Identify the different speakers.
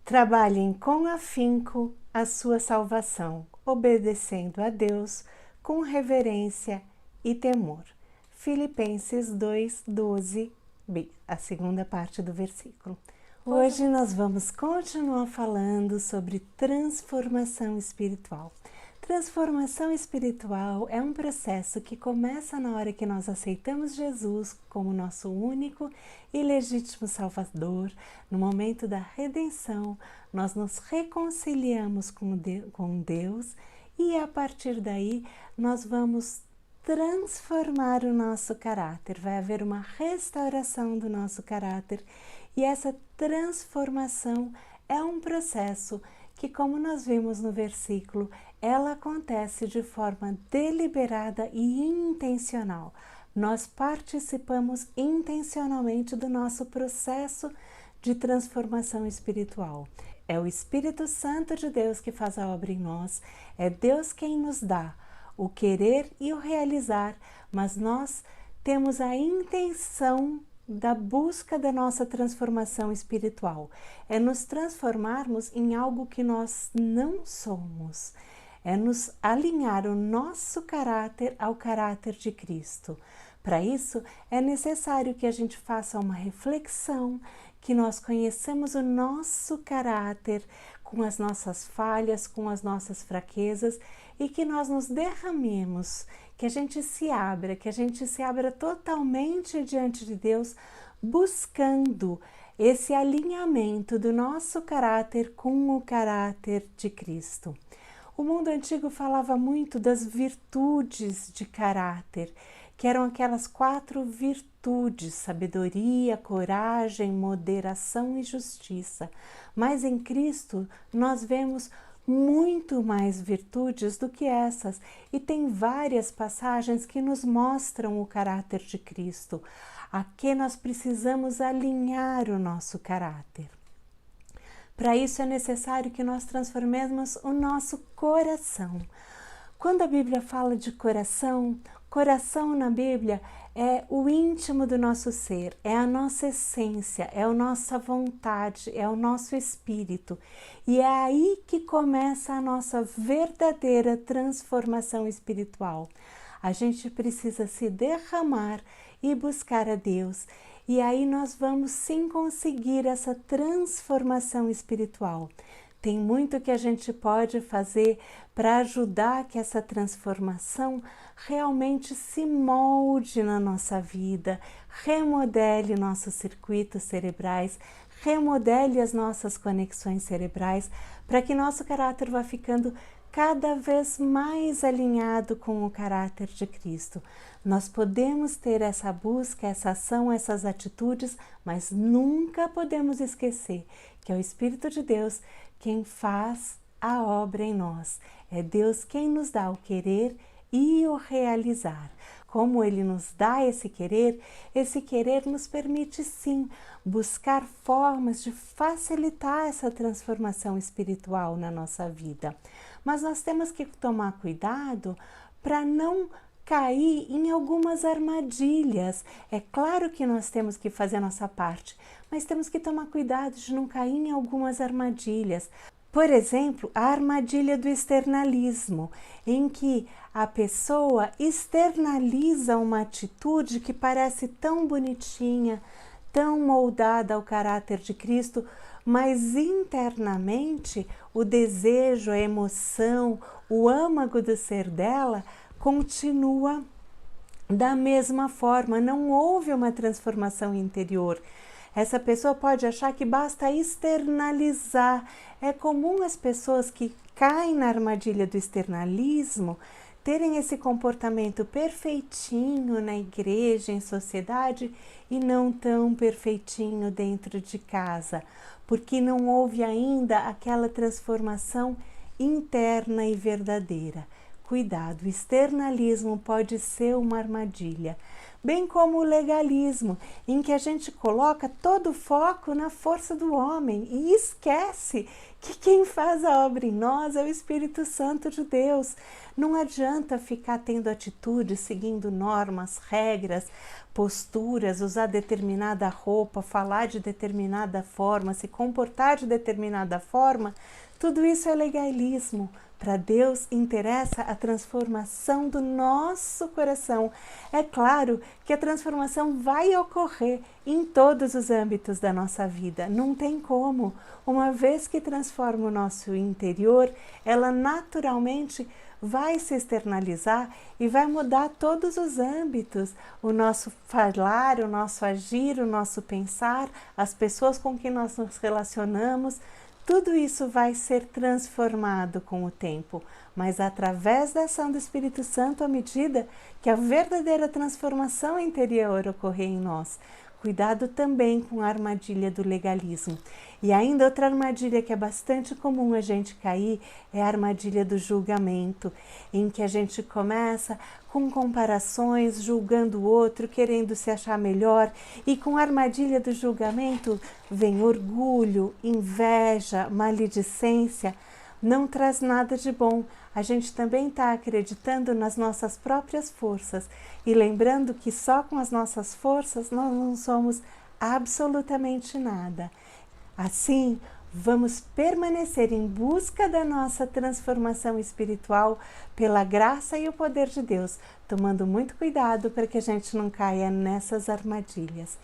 Speaker 1: Trabalhem com afinco a sua salvação, obedecendo a Deus com reverência e temor. Filipenses 2:12b, a segunda parte do versículo. Hoje nós vamos continuar falando sobre transformação espiritual. Transformação espiritual é um processo que começa na hora que nós aceitamos Jesus como nosso único e legítimo Salvador. No momento da redenção, nós nos reconciliamos com Deus e a partir daí nós vamos transformar o nosso caráter. Vai haver uma restauração do nosso caráter e essa transformação é um processo que, como nós vimos no versículo, ela acontece de forma deliberada e intencional. Nós participamos intencionalmente do nosso processo de transformação espiritual. É o Espírito Santo de Deus que faz a obra em nós, é Deus quem nos dá o querer e o realizar, mas nós temos a intenção da busca da nossa transformação espiritual. É nos transformarmos em algo que nós não somos. É nos alinhar o nosso caráter ao caráter de Cristo. Para isso, é necessário que a gente faça uma reflexão, que nós conheçamos o nosso caráter com as nossas falhas, com as nossas fraquezas e que nós nos derramemos, que a gente se abra totalmente diante de Deus, buscando esse alinhamento do nosso caráter com o caráter de Cristo. O mundo antigo falava muito das virtudes de caráter, que eram aquelas 4 virtudes: sabedoria, coragem, moderação e justiça. Mas em Cristo nós vemos muito mais virtudes do que essas, e tem várias passagens que nos mostram o caráter de Cristo, a que nós precisamos alinhar o nosso caráter. Para isso é necessário que nós transformemos o nosso coração. Quando a Bíblia fala de coração, coração na Bíblia é o íntimo do nosso ser, é a nossa essência, é a nossa vontade, é o nosso espírito. E é aí que começa a nossa verdadeira transformação espiritual. A gente precisa se derramar e buscar a Deus. E aí nós vamos sim conseguir essa transformação espiritual. Tem muito que a gente pode fazer para ajudar que essa transformação realmente se molde na nossa vida, remodele nossos circuitos cerebrais, remodele as nossas conexões cerebrais, para que nosso caráter vá ficando cada vez mais alinhado com o caráter de Cristo. Nós podemos ter essa busca, essa ação, essas atitudes, mas nunca podemos esquecer que é o Espírito de Deus quem faz a obra em nós. É Deus quem nos dá o querer e o realizar. Como Ele nos dá esse querer nos permite sim buscar formas de facilitar essa transformação espiritual na nossa vida. Mas nós temos que tomar cuidado para não cair em algumas armadilhas. É claro que nós temos que fazer a nossa parte, mas temos que tomar cuidado de não cair em algumas armadilhas. Por exemplo, a armadilha do externalismo, em que a pessoa externaliza uma atitude que parece tão bonitinha, tão moldada ao caráter de Cristo, mas internamente o desejo, a emoção, o âmago do ser dela continua da mesma forma, não houve uma transformação interior. Essa pessoa pode achar que basta externalizar. É comum as pessoas que caem na armadilha do externalismo terem esse comportamento perfeitinho na igreja, em sociedade, e não tão perfeitinho dentro de casa, porque não houve ainda aquela transformação interna e verdadeira. Cuidado, o externalismo pode ser uma armadilha, bem como o legalismo, em que a gente coloca todo o foco na força do homem e esquece que quem faz a obra em nós é o Espírito Santo de Deus. Não adianta ficar tendo atitudes, seguindo normas, regras, posturas, usar determinada roupa, falar de determinada forma, se comportar de determinada forma. Tudo isso é legalismo. Para Deus interessa a transformação do nosso coração. É claro que a transformação vai ocorrer em todos os âmbitos da nossa vida. Não tem como. Uma vez que transforma o nosso interior, ela naturalmente vai se externalizar e vai mudar todos os âmbitos. O nosso falar, o nosso agir, o nosso pensar, as pessoas com quem nós nos relacionamos. Tudo isso vai ser transformado com o tempo, mas através da ação do Espírito Santo à medida que a verdadeira transformação interior ocorrer em nós. Cuidado também com a armadilha do legalismo. E ainda outra armadilha que é bastante comum a gente cair é a armadilha do julgamento, em que a gente começa com comparações, julgando o outro, querendo se achar melhor, e com a armadilha do julgamento vem orgulho, inveja, maledicência. Não traz nada de bom. A gente também está acreditando nas nossas próprias forças e lembrando que só com as nossas forças nós não somos absolutamente nada. Assim, vamos permanecer em busca da nossa transformação espiritual pela graça e o poder de Deus, tomando muito cuidado para que a gente não caia nessas armadilhas.